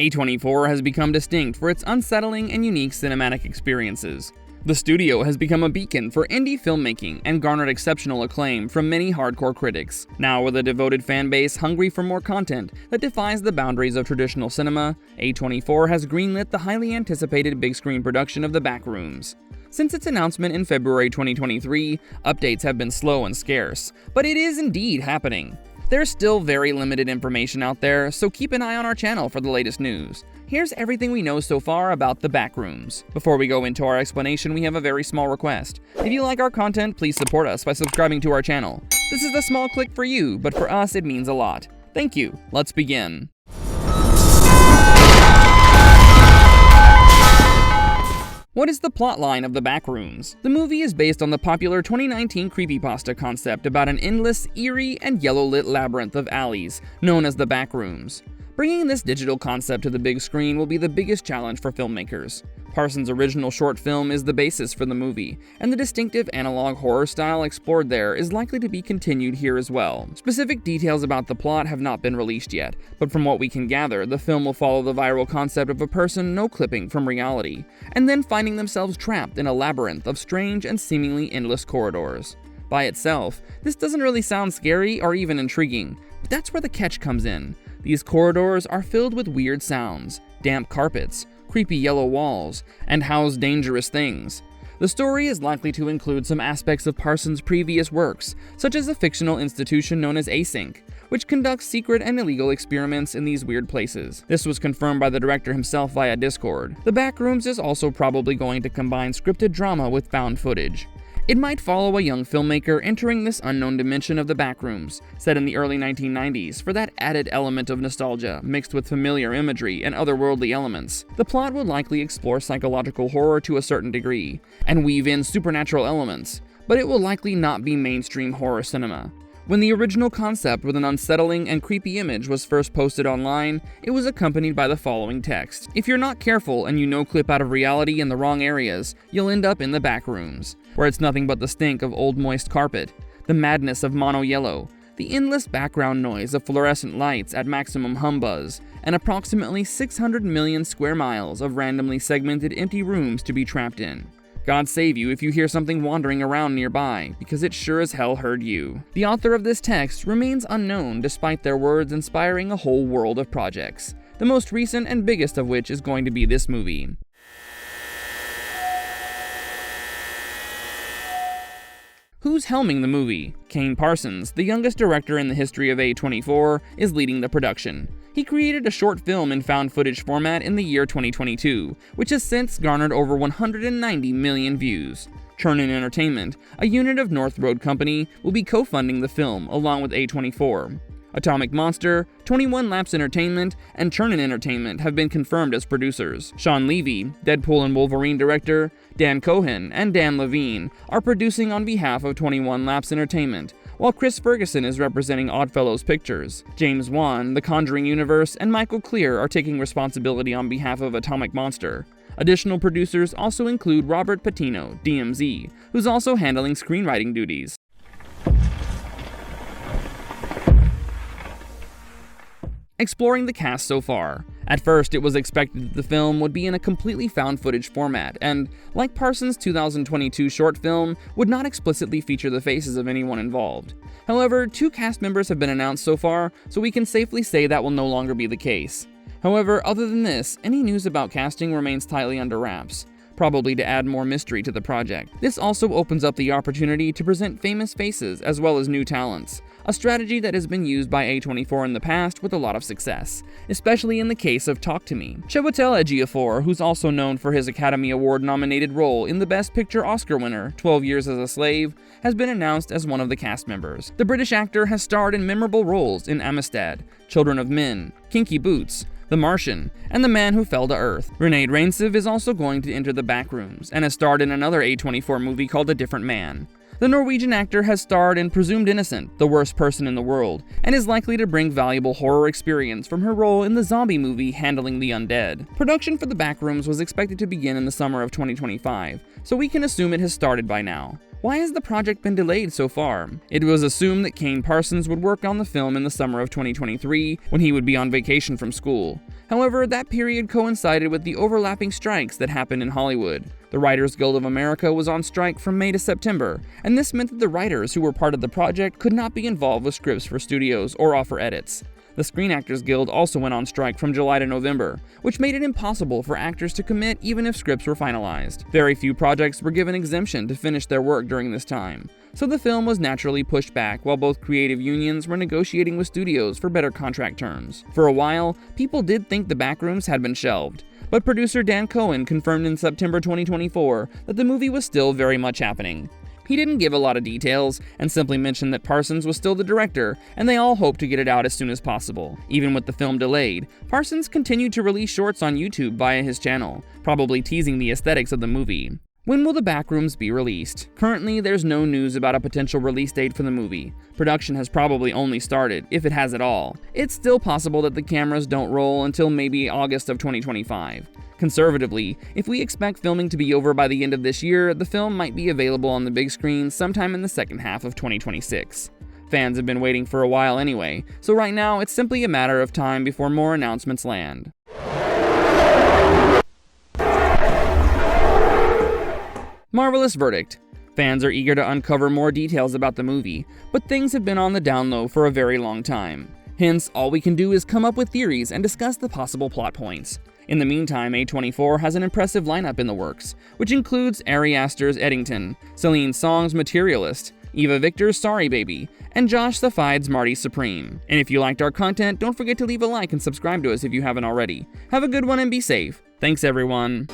A24 has become distinct for its unsettling and unique cinematic experiences. The studio has become a beacon for indie filmmaking and garnered exceptional acclaim from many hardcore critics. Now with a devoted fanbase hungry for more content that defies the boundaries of traditional cinema, A24 has greenlit the highly anticipated big-screen production of The Backrooms. Since its announcement in February 2023, updates have been slow and scarce, but it is indeed happening. There's still very limited information out there, so keep an eye on our channel for the latest news. Here's everything we know so far about The Backrooms. Before we go into our explanation, we have a very small request. If you like our content, please support us by subscribing to our channel. This is a small click for you, but for us it means a lot. Thank you. Let's begin. What is the plotline of The Backrooms? The movie is based on the popular 2019 creepypasta concept about an endless, eerie, and yellow-lit labyrinth of alleys known as The Backrooms. Bringing this digital concept to the big screen will be the biggest challenge for filmmakers. Parsons' original short film is the basis for the movie, and the distinctive analog horror style explored there is likely to be continued here as well. Specific details about the plot have not been released yet, but from what we can gather, the film will follow the viral concept of a person no-clipping from reality, and then finding themselves trapped in a labyrinth of strange and seemingly endless corridors. By itself, this doesn't really sound scary or even intriguing, but that's where the catch comes in. These corridors are filled with weird sounds, damp carpets, creepy yellow walls, and house dangerous things. The story is likely to include some aspects of Parsons' previous works, such as a fictional institution known as Async, which conducts secret and illegal experiments in these weird places. This was confirmed by the director himself via Discord. The Backrooms is also probably going to combine scripted drama with found footage. It might follow a young filmmaker entering this unknown dimension of the Backrooms, set in the early 1990s, for that added element of nostalgia, mixed with familiar imagery and otherworldly elements. The plot will likely explore psychological horror to a certain degree, and weave in supernatural elements, but it will likely not be mainstream horror cinema. When the original concept with an unsettling and creepy image was first posted online, it was accompanied by the following text: "If you're not careful and you no-clip out of reality in the wrong areas, you'll end up in the Backrooms, where it's nothing but the stink of old moist carpet, the madness of mono yellow, the endless background noise of fluorescent lights at maximum hum buzz, and approximately 600 million square miles of randomly segmented empty rooms to be trapped in. God save you if you hear something wandering around nearby, because it sure as hell heard you." The author of this text remains unknown despite their words inspiring a whole world of projects, the most recent and biggest of which is going to be this movie. Who's helming the movie? Kane Parsons, the youngest director in the history of A24, is leading the production. He created a short film in found footage format in the year 2022, which has since garnered over 190 million views. Churnin Entertainment, a unit of North Road Company, will be co-funding the film along with A24. Atomic Monster, 21 Laps Entertainment, and Churnin Entertainment have been confirmed as producers. Sean Levy, Deadpool and Wolverine director, Dan Cohen, and Dan Levine are producing on behalf of 21 Laps Entertainment, while Chris Ferguson is representing Oddfellows Pictures. James Wan, The Conjuring Universe, and Michael Clear are taking responsibility on behalf of Atomic Monster. Additional producers also include Robert Patino, DMZ, who's also handling screenwriting duties. Exploring the cast so far. At first, it was expected that the film would be in a completely found footage format, and, like Parsons' 2022 short film, would not explicitly feature the faces of anyone involved. However, 2 cast members have been announced so far, so we can safely say that will no longer be the case. However, other than this, any news about casting remains tightly under wraps, probably to add more mystery to the project. This also opens up the opportunity to present famous faces as well as new talents, a strategy that has been used by A24 in the past with a lot of success, especially in the case of Talk to Me. Chiwetel Ejiofor, who's also known for his Academy Award-nominated role in the Best Picture Oscar winner, 12 Years as a Slave, has been announced as one of the cast members. The British actor has starred in memorable roles in Amistad, Children of Men, Kinky Boots, The Martian, and The Man Who Fell to Earth. René Reinsve is also going to enter The Backrooms, and has starred in another A24 movie called A Different Man. The Norwegian actor has starred in Presumed Innocent, The Worst Person in the World, and is likely to bring valuable horror experience from her role in the zombie movie Handling the Undead. Production for The Backrooms was expected to begin in the summer of 2025, so we can assume it has started by now. Why has the project been delayed so far? It was assumed that Kane Parsons would work on the film in the summer of 2023, when he would be on vacation from school. However, that period coincided with the overlapping strikes that happened in Hollywood. The Writers Guild of America was on strike from May to September, and this meant that the writers who were part of the project could not be involved with scripts for studios or offer edits. The Screen Actors Guild also went on strike from July to November, which made it impossible for actors to commit even if scripts were finalized. Very few projects were given exemption to finish their work during this time, so the film was naturally pushed back while both creative unions were negotiating with studios for better contract terms. For a while, people did think the Backrooms had been shelved, but producer Dan Cohen confirmed in September 2024 that the movie was still very much happening. He didn't give a lot of details, and simply mentioned that Parsons was still the director, and they all hoped to get it out as soon as possible. Even with the film delayed, Parsons continued to release shorts on YouTube via his channel, probably teasing the aesthetics of the movie. When will the Backrooms be released? Currently, there's no news about a potential release date for the movie. Production has probably only started, if it has at all. It's still possible that the cameras don't roll until maybe August of 2025. Conservatively, if we expect filming to be over by the end of this year, the film might be available on the big screen sometime in the second half of 2026. Fans have been waiting for a while anyway, so right now it's simply a matter of time before more announcements land. Marvelous verdict. Fans are eager to uncover more details about the movie, but things have been on the down low for a very long time. Hence, all we can do is come up with theories and discuss the possible plot points. In the meantime, A24 has an impressive lineup in the works, which includes Ari Aster's Eddington, Celine Song's Materialist, Eva Victor's Sorry Baby, and Josh Safai's Marty Supreme. And if you liked our content, don't forget to leave a like and subscribe to us if you haven't already. Have a good one and be safe. Thanks everyone.